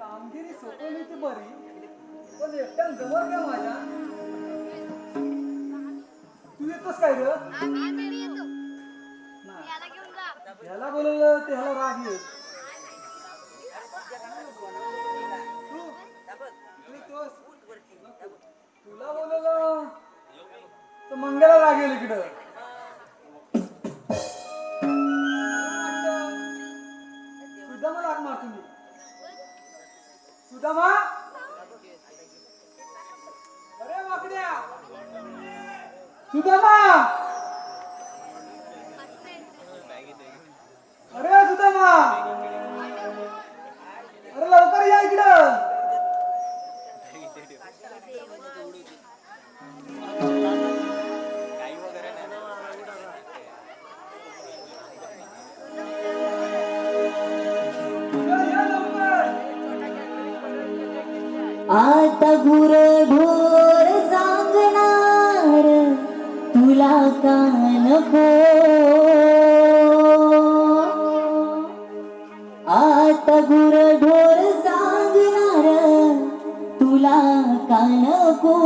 कामगिरी सोपवली ती बरी, पण एकट्यान जवळ काय माझ्या? तू येतोस काय ग? ह्याला बोलवलं ते ह्याला राग येईल. तू येतोस? तुला बोलवलं तर मंगला राग येईल इकडं. सुदामा लाग मार तुम्ही. सुदामा, अरे वाकड्या सुदामा, अरे सुदामा, अरे लवकर या इकडं. आता गुरढोर सांगणार तुला का नको, आता गुरढोर सांगणार तुला का नको,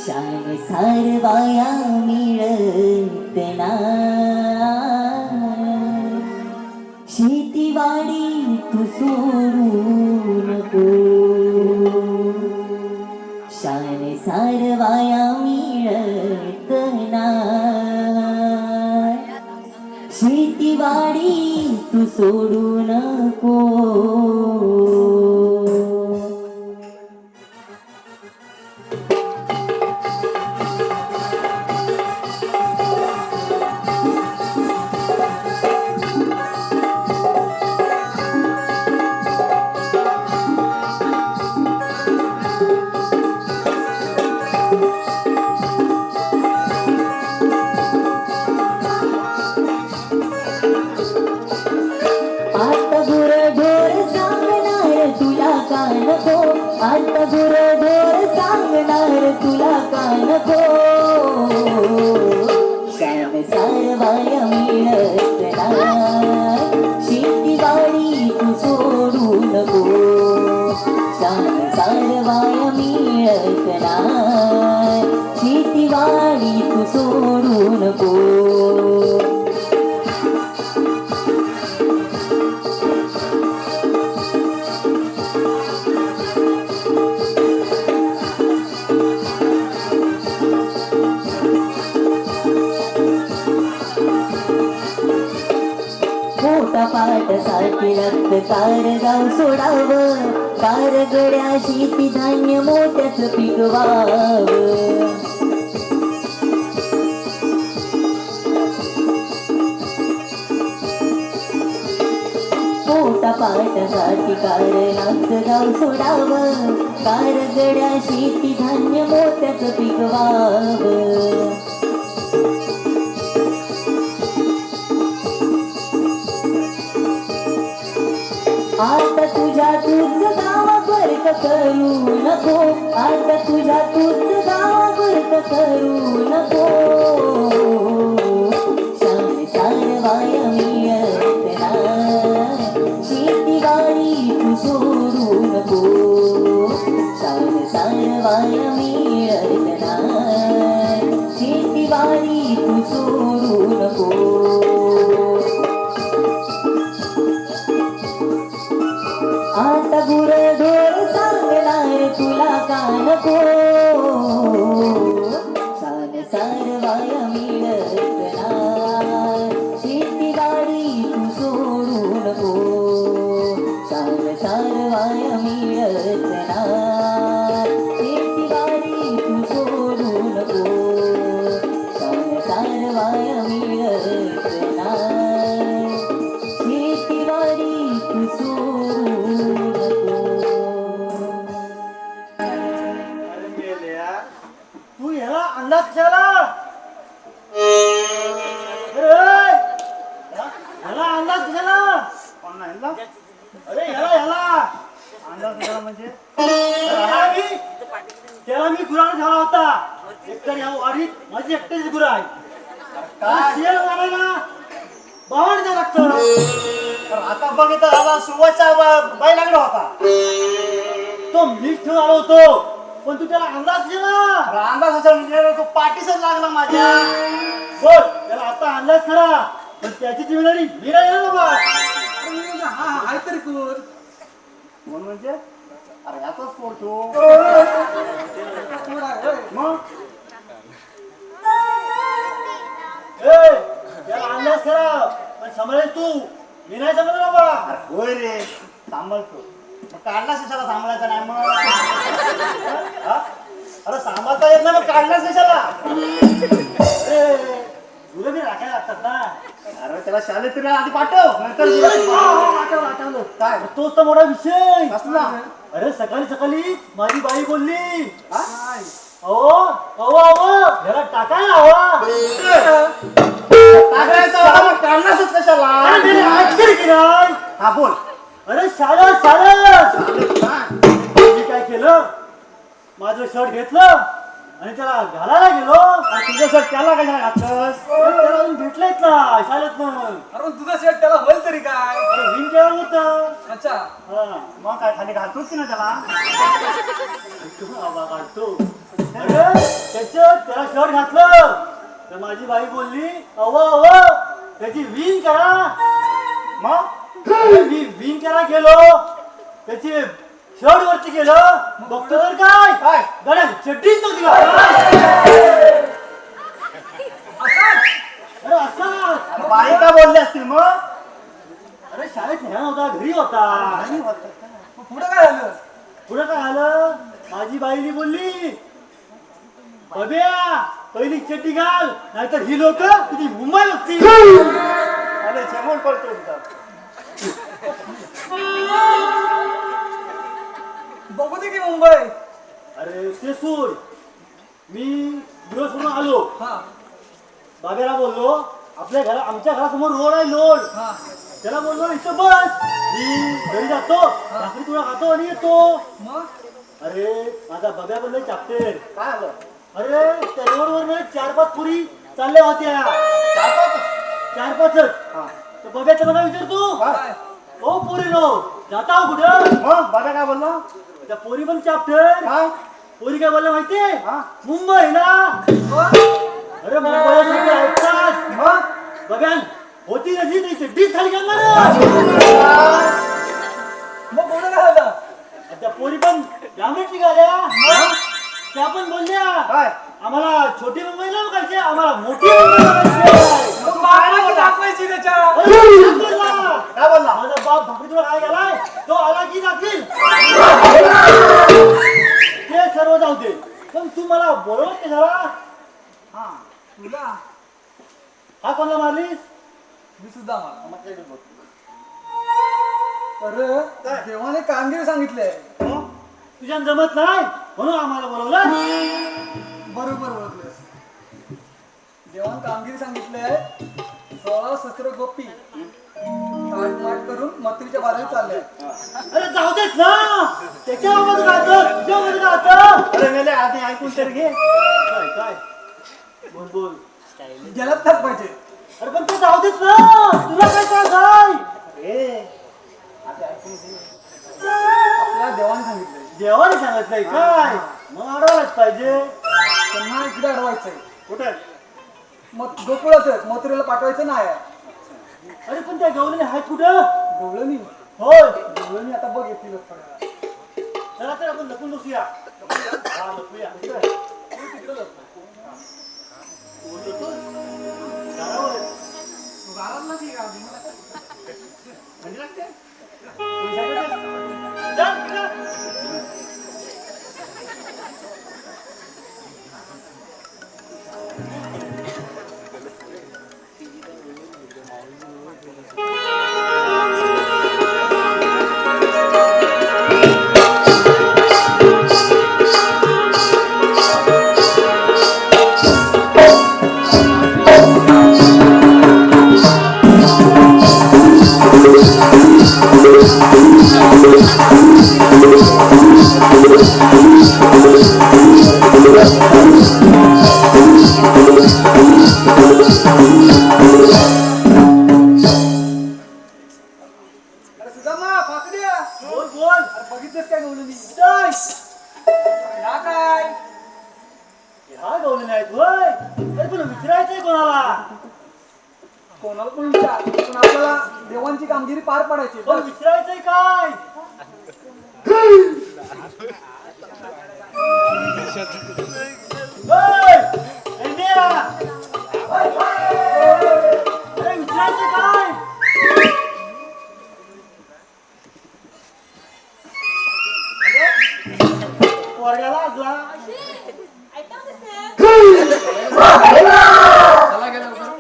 शान सारवाया मिळत नाही, शेतीवाडी तू सोडू नको, शान सारवाया मिळत नाही, शेतीवाडी तू सोडू नको. आता गुरढोर सांगणार तुला का नको, शान सारवाया मिळत नाही, शेतीवाडी तू सोडू नको, शान सारवाया मिळत नाही, शेतीवाडी तू सोडू नको. पाटासाठी रक्त कारगाव सोडावं, कारगड्या शेती धान्य मोठ्याच पिकवावं, पोटा पाटासाठी रक्त गाव सोडावं, कारगड्या शेती धान्य मोठ्याच पिकवावं, आता तुझ्या तुझ गावा फरक करू नको, आता तुझ्या तुझ गावा फरक करू नको, शान सारवाया मिळत नाही, शेतीवाडी तू सोडू नको, शान सारवाया मिळत नाही, शेतीवाडी तू सोडू नको. आता गुरढोर सांगणार तुला का नको, शान सारवाया मिळत नाही, शेतीवाडी तू सोडू नको, शान सारवाया मिळत नाही, शेतीवाडी तू सोडू नको, शान सारवाया मिळत नाही, शेतीवाडी तू सोडू. तू ह्याला अंदाज कशाला? ह्याला अंदाज कशाला? अरे ह्याला अंदाज कशाला म्हणजे त्याला मी गुराळ झाला होता, एकतर या वाडीत माझी एकट्याची गुरा आहे, शेळ वाढायला बावड द्यावं लागतं. आता बघितलं झाला सुवाचा बाई लागला होता तो मीच ठेवून आलो होतो पण तू त्याला अंदाज दिला अंदाजाचा म्हणजे तो पाठीसच लागला माझ्या बोल त्याला आता अंदाज खरा पण त्याची जिम्मेदारी मी नाही ना बाबा हा आहे तरी कोण म्हणून म्हणजे अरे याचाच पोरतो कोण आहे होय? मग ए त्याला अंदाज खरा पण सांभाळेल तू मी नाही सांभाळ बाबा होय रे सांभाळतो मग काढलाच कशाला सांभाळायचा नाही मग हा? अरे सांभाळता येत नाही मग काढलाच कशाला तुला मी राखायला लागतात ना अरे त्याला शाळेत तरी आधी पाठव नंतर आठवलं काय तोच तर मोठा विषय असला अरे सकाळी सकाळी माझी बाई बोलली अहो अहो अहो ह्याला टाकायला हवा काढलाच कशाला हा बोल अरे शाळा शाळा मी काय केलं माझं शर्ट घेतलं आणि त्याला घालायला गेलो आणि तुझं शर्ट त्याला कशाला घातलंस त्याला अजून भेटलंच ना शाळेत मग अरे पण तुझा शेट त्याला होईल तरी काय विन केलं होतं अच्छा हा मग काय खाली घालतोच की ना त्याला आवा काढतो अरे त्याला शर्ट घातलं तर माझी बाई बोलली अव अव त्याची विन करा मग मी विन करा गेलो त्याची शर्ट वरती गेलं बघतो तर काय गड्या चड्डीच नव्हती अरे असं बाई का बोलले असतील मग अरे शाळेत न्या होता घरी होता मग पुढं काय झालं पुढे काय झालं माझी बाईनी बोलली बब्या पहिली चड्डी घाल नाहीतर ही लोक तुझी मुंबई बघतील अरे जेवण पडतो बघू दे की मुंबई अरे ते सोड मी दिवस म्हणून आलो हा बाबेला बोललो आमच्या घरासमोर रोड आहे लोड हा त्याला बोललो इथं बस मी घरी जातो भाकरी तुला खातो आणि येतो मग अरे माझा बब्या बोलले चापते काय आलं अरे त्या रोडवर मी 4-5 पुरी चालल्या होत्या 4-5 तर बब्याचं मला विचारतो काय ओ पोरी नो जाता हो कुठं मग बाबा काय बोलला त्या पोरी पण चापटर पोरी काय बोलला माहितीये मुंबईला अरे मुंबईसाठी ऐकतात मग बघा होती नशी नाही चड्डीच खाली घालणार मग पुढं काय झालं त्या पोरी पण जामीन निघाल्या त्या पण बोलल्या आम्हाला छोटी मुंबई नाही बघायची आम्हाला मोठी मुंबई बघायची मग बाळाला दाखवायची त्याच्या काय बोलला माझा बाप भाकरी तुला काय गेलाय तो आला की दाखवील ते सर्व जाऊ दे पण तू मला बोलवत की जरा हा तुला हा कोणाला मारलीस मी सुद्धा मला अरे देवाने कामगिरी सांगितले तुझ्या जमत नाही म्हणून आम्हाला बोलवलं बरोबर ओळखलेस देवान कामगिरी सांगितले 16 शस्त्र गोपी ताटमाट करून मथुरेच्या बाजूला चालले अरे जाऊ देत ना त्याच्यावर राहतं तुझ्यावर राहतं अरे मेले आधी ऐकून तर घे काय काय बोल बोल गेलात तर पाहिजे अरे पण ते जाऊ देत ना तुला काय सांगाय आपल्याला देवाने सांगितलंय देवाने सांगितलंय काय मग अडवायलाच पाहिजे त्यांना इकडे अडवायचंय कुठे मग गोकुळातच मथुरेला पाठवायचं नाही अरे पण त्या गवळणी आहेत कुठं गवळणी होय गवळणी आता बघ येतील चला तर आपण लपून बसूया हा लपूया तिकडे जातो घराला की म्हणजे लागते जा. कोणाला पण विचार, पण आपल्याला देवांची कामगिरी पार पाडायची. पण विचारायचंय काय? ओय, इंडिया! अरे विचारायचं काय? वर्गाला असला चला गेला लवकर.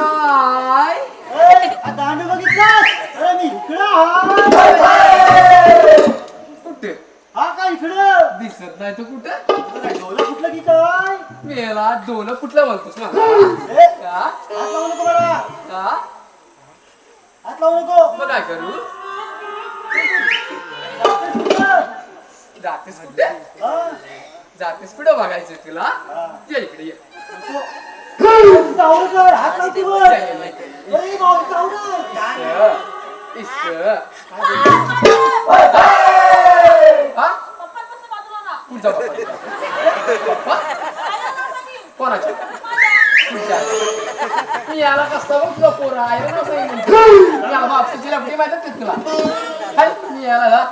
हाय! काय दांडू बघितलास? अरे मी इकडं हाय! कुठे हा का इकडं? दिसत नाही तू कुठे डोलं कुठलं की काय? मेला डोलं कुठलं बोलतोस मला ए, का हात लावू नको मला. का हात लावू नको. मग काय करू जातेस कुठं? जातेस कुठे हा? जातेस कुठं बघायचं तुला हा. ये इकडे ये नको. मावशीचं आवडं कर. हात लावते वर. अरे मावशीचं आवडं. पुढचा पप्पा कोणाच्या तुझ्या मी याला कसला बघ पोरा आहे ना मी याला बापसाची लपडी माहिती आहे तुला हाय मी याला जा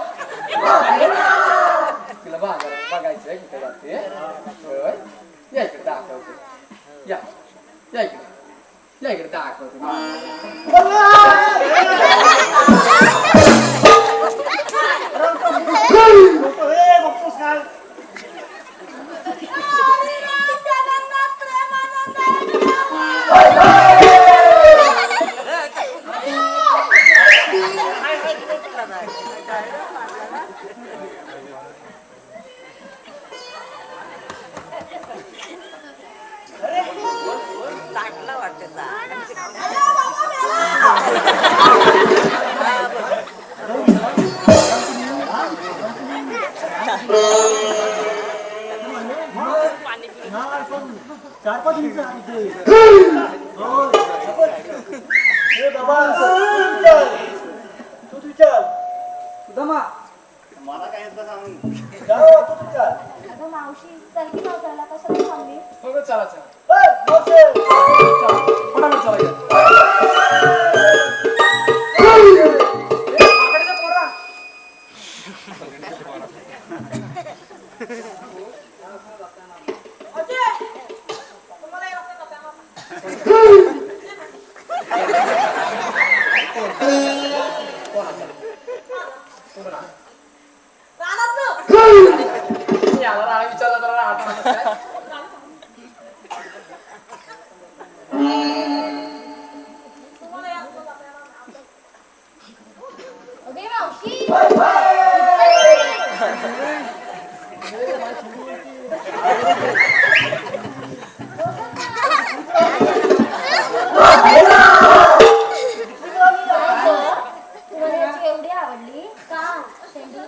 तुला बघायचंय कुठे जाते होय या इकडे दाखवते या या इकडे दाखवते बघतोस काय? चार पाच दिवस बाबा तू विचार सुदामा मला काय येतं सांग तू विचार अगं मावशी चल की पावसाळ्याला कशाला थांबलीस? हो चला चला मावशे फटाफट चला या आकडेचा पोरा याला राहा विचारला तर आठ अगे मावशी तुम्हाला याची एवढी आवडली का शेंडी?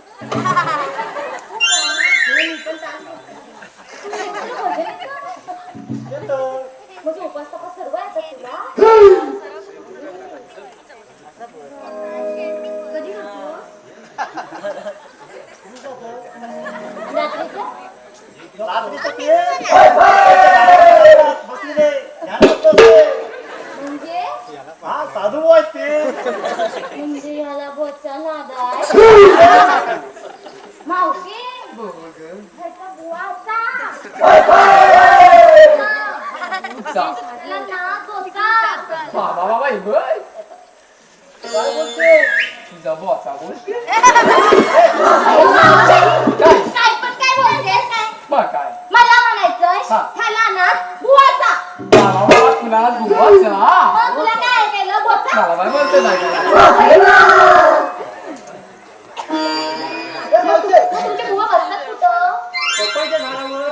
म्हणजे उपास तपास सर्व येतात तुला? कधी करतोस? रात्रीचं? रात्रीचं ते बसलेले ध्यान बसतो म्हणजे हा साधू आहेत ते म्हणजे ह्याला बोचा नादाय मावशी ह्याचा बुवाचा झाडला ना बोचा बाबा बाबा होय काय बोलते तुझा बॉचा बोलते काय पण काय बोलतेस काय बघ काय मला म्हणायचंय हा. ह्याला ना बुवाचा बाबा बाबा तुला बुवाचा मग तुला काय केलं बोचा मला काय म्हणते नाही मग तुमचे बुवा बसतात कुठं पपईच्या झाडावर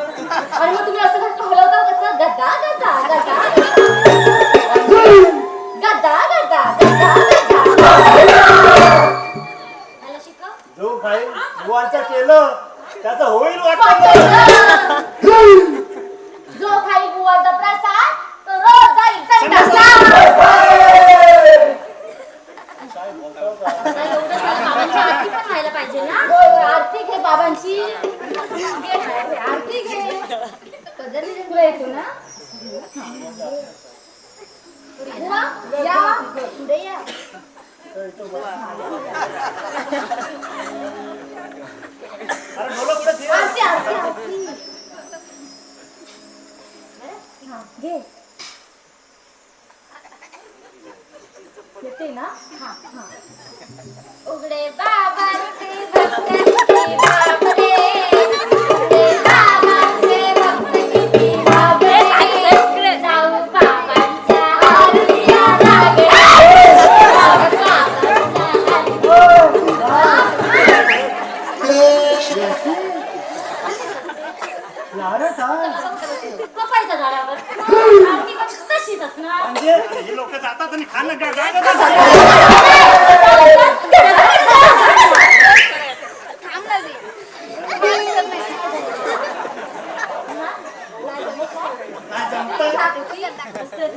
आणि मग तुम्ही असं घट्ट हलवता कसं गदा गदा गदा गदा गदा गदा गदा मला शिकव जो काही बुवांचं केलं त्याचं होईल वाटत जो खाई बुवाचा प्रसाद तो रोज जाईल संडासला काय बोलतो का? आता एवढं झालं, बाबांची आरती पण व्हायला पाहिजे ना आरती घे बाबांची घे, आरती घे कदर पुढे येतो ना बुवा, या पुढे या अरे बोला पुढे ते. आरती आरती आरती हा घे येते ना हा हा उघडे बाबांचे भक्त किती बापरे उघडे बाबांचे भक्त किती बापरे जाऊ बाबांच्या आरतीला लागे जाऊ लाडच आहे. पपईच्या झाडावर आरती पण तशीच असणार म्हणजे हे लोक जातात आणि खाणं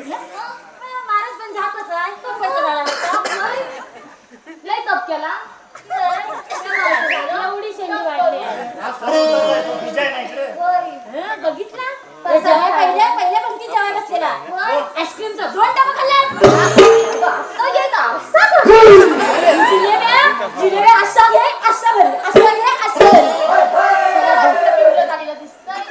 महाराज पण जातच आहे पपईच्या झाडावर लय तप केला एवढी शेंडी वाढली बघितला पहिल्या पंक्ती जेव्हा बसलेला आईस्क्रीमचा 2 डबा खाल्ला जिलेब्या अशा घे अशा भरले अशा घे अशा भरले दिसतंय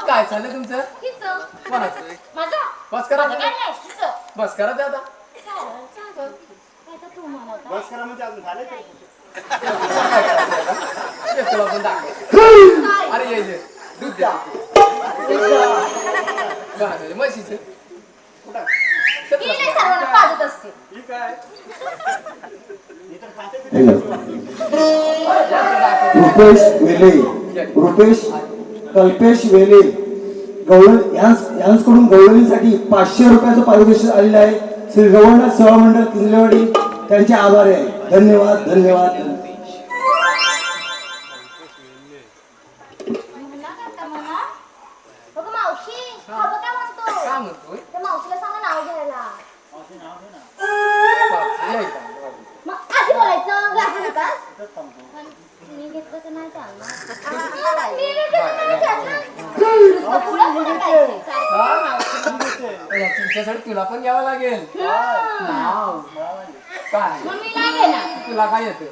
काय चाललंय तुमचं कोणाचं बस करा बस करा दादा बस करा म्हणजे अजून झाले ते. तुला पण दाखव अरे ये दूध द्या म्हशीचं पाजत असते ठीक आहे. मी तर खाते ते. रुपेश वेले रुपेश कल्पेश वेले गवळ यांकडून गवळणीसाठी 500 रुपयाचं पारितोषिक आलेलं आहे. श्री रवळनाथ सेवा मंडळ किंजलेवाडी त्यांचे आभार आहे. धन्यवाद धन्यवाद. काय म्हणतोय मावशीला सांगा नाव घ्यायला मावशी नाव घे ना. मग आधी बोलायचं ग्लास नका इथंच थांबतो. मी घेतलं तर नाही चालणार मी घेतलं तर नाही चालणार पुढं पुढं तुमच्यासाठी तुला पण घ्यावं लागेल नाव काय मग मी नाही घेणार तुला काय येतं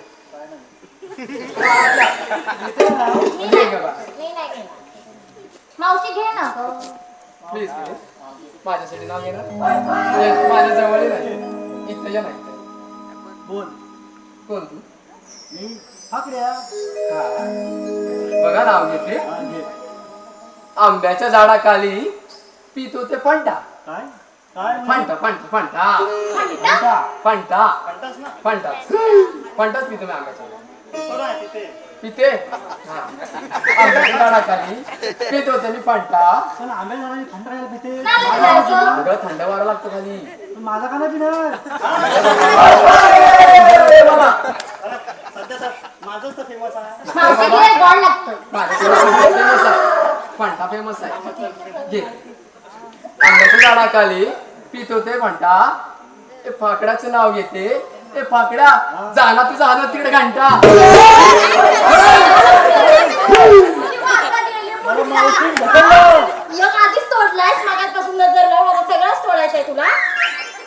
मी नाही घेणार मावशी घे ना गं. प्लीज माझ्यासाठी नाव घे ना माझ्या जवळ नाही इथं या नाही बोल. कोण तू मी फाकड्या. हा. बघा नाव घेते हा, घे. आंब्याच्या झाडाखाली पितो ते फंटा काय काय फंटा फंटा फंटा म्हणता? फंटा म्हणतास ना. फंटा फंटाच पितो मी आंब्याच्या बरं आहे तिथे. पिते हा. आंब्याच्या झाडाखाली पितो ते मी फंटा पण आंबे झाडाची थंड राहायला पिते. नाही घ्यायचं. अगं थंड वारा लागतो खाली पण माझा का नाही पिणार? अरे, सध्या तर माझंच तर फेमस आहे. मावशी घे गोड लागतं फेमस आहे फंटा फेमस आहे घे आंब्याच्या झाडाखाली पितो ते फंटा ते फाकड्याचं नाव घेते ते फाकड्या जाना तुझा हात तिकडे घंटा तुझी वाचा गेली मला मावशी ढकललं. मग आधीच तोडलायस मागापासून नजर लावून आता सगळंच तोडायचंय तुला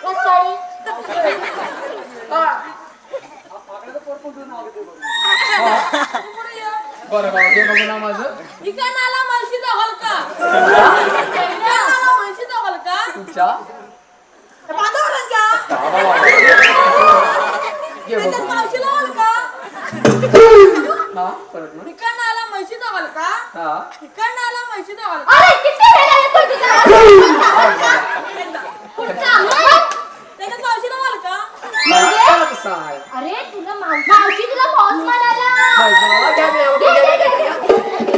बस साडी बरं बाबा हे बघू ना माझं ठिकाणाला म्हणशी जावाल का म्हणशी जावाल का तुमच्या बांधावर का हे बघू मावशी लावाल का हा परत ना ठिकाणाला म्हणशी जावाल का हा ठिकाणाला म्हणशी जावाल का अरे किती वेळा येतोय तुझा त्याच्यात मावशी लावाल का मला कसं आहे अरे तुला मावशी तुला पाऊस म्हणाला मला घ्या मी एवढं घे, घ्या. घे, घे, घे.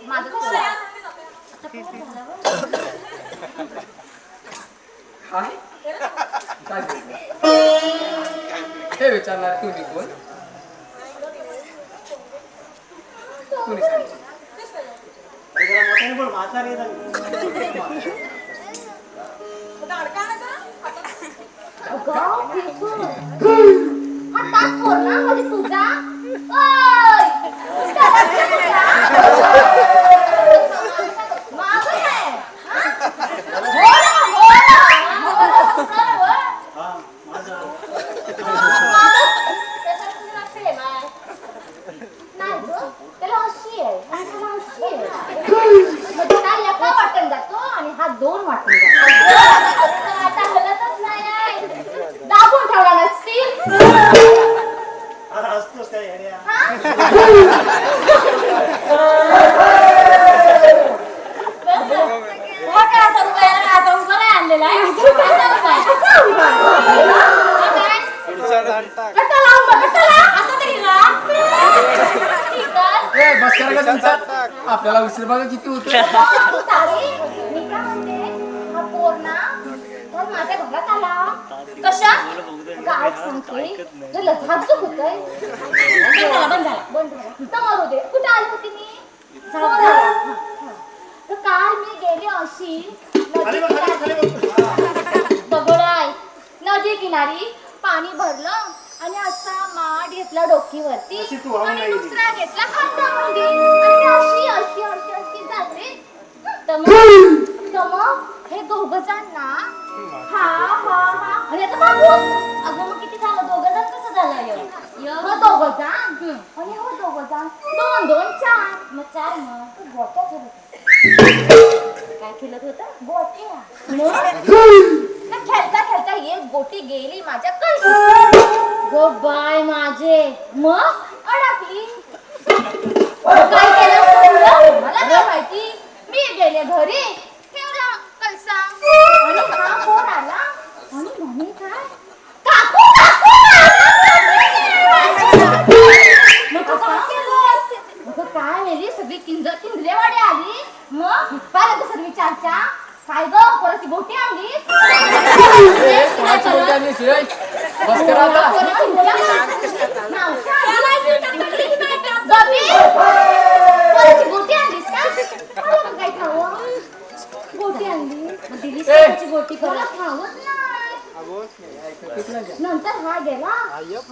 माझं कसं आहे? काय काय बोलतो? हे विचारणार तुम्ही कोण कोणी सांगितलं अरे जरा मोठ्याने बोल, म्हातारी आहे जरा. अगं, बिलकुल. हा तास पोर ना म्हणजे तुझा ओय! मागं आहे. हा? हो ना, हो ना. सरळ. हा, माझा. मागं. त्याच्यात तुझं प्रेम आहे. नाही गं, त्याला अशी आहे. आणि त्याला अशी आहे. म्हणजे काय एका वाटण जातो आणि हा 2 वाटण जातो. आता हलतच नाही. दाबून ठेवला नसतील. अरे हसतोस काय येड्या? हा काय असा उभा आहे ना, असा उभा नाही आणलेला आहे. असा उभा आहे. कट्टा लावून बघ, कट्टा लाव. असं तरी लाव. ठीक आहे. ए बस करा का तुमचा आपल्याला उशीर बघा किती होतो तारी, मी काय म्हणते, हा पोर ना तर माझ्या घरात आला. कशा? काय सांगते? तुला झापझूप होतंय. बंद झाला. समोर होते. कुठे आली होती मी? समोर आला. हा. तर काल मी गेले अशी खाली बघ, खाली बघ. बघडाय नदी किनारी पाणी भरलं आणि असा माठ घेतला डोकीवरती अशी तू वाहून आणि नाही दुसरा घेतला खांद्यावरती आणि अशी अशी अशी अशी झाली तर मग हे दोघं जण ना हा हा हा आणि आता बाबू अगं मग किती झालं दोघं जण कसं झालं हो दोघं जण आणि हो दोघं जण 2 2 4 मग 4 मग गोट्या खेळत काय खेळत होतं गोट्या मग खेळता खेळता एक गोटी गेली माझ्या कळशी गो बाय माझे मग अडकली काय केलं तुला? मला काय माहिती मी गेले घरी ठेवला कळसा आणि हा पोर आला आणि म्हणे काय काकू काकू मग काय केलं मग काय मेली सगळी किंजलेवाडी आली मग पाहिलं तर सर्वी चारच्या काय ग कोणाची गोटी आणली बस करा आता गोटी आणलीस का काय खावं गोटी आणली दिलीस त्याची गोटी कोणा खावंच नाही नंतर हा गेला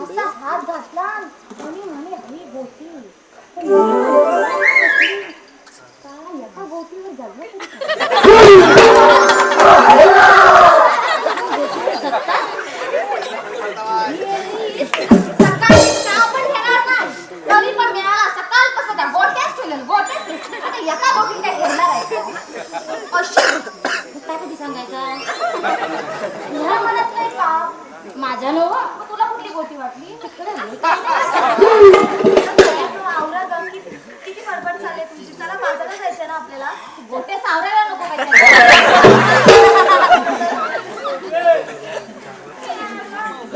असा हात घातला आणि म्हणे ही गोटी काय एका गोटीवर सकाळी चहा पण घेणार नाही तरी पण मिळाला सकाळपासून त्या गोट्याच ठेवलेलं गोट्याच आता एका गोटीत काय घेणार आहे अशी काय कधी सांगायचं ह्या म्हणत नाही का माझ्या नव मग तुला कुठली गोटी वाटली तिकडे आवरा गं किती बडबड चालली तुमची चला बाजारात जायचं ना आपल्याला गोटे सावरायला नको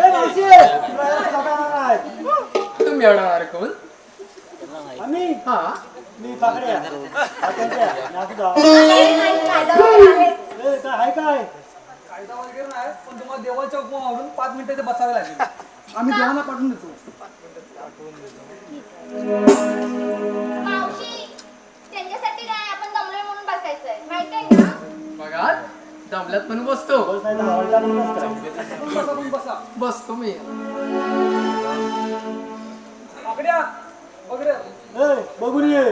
ए, मावशी, तुला यायला जाता नाही. तुम्ही अडणार कोण आम्ही हा मी पाकडे कायदा हाय काय वगैरे नाही पण तुम्हाला देवाच्या हुकमावरून 5 मिनिटाचे बसावे लागेल आम्ही देवाला पाठवून देतो मावशी त्यांच्यासाठी काय आपण दमलोय म्हणून बसायचंय माहिती आहे ना बघा दमल्यात पण बसतो बोल साहेब, आवडला म्हणूनच काय. बसा तुम्ही बसा बसतो मी आकड्या बघ रे ए, बघून ये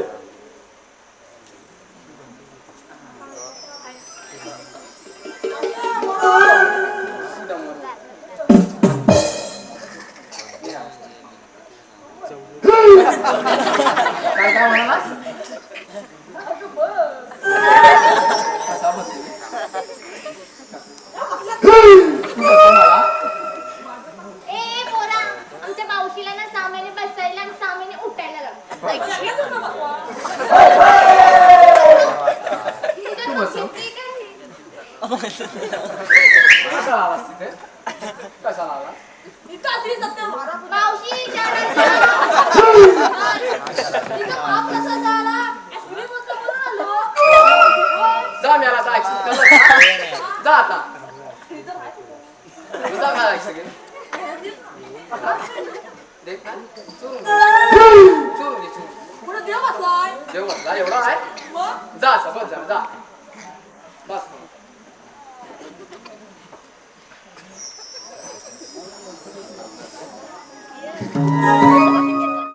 काय काय म्हणालास कसा बसेल तू बसा मला ए पोरा आमच्या मावशीला ना सामाने बसायला आणि सामाने उठायला लागलं तू बसव. मावशी कशाला आलास तिथे कशाला आला इथं असली सत्य मारा जा मला जायचं जा आता तुझा काय सगळे देख ना चोरून घे पुढे देव बसलाय जेवण जा एवढा आहे मग जा असं बस जा बस Thank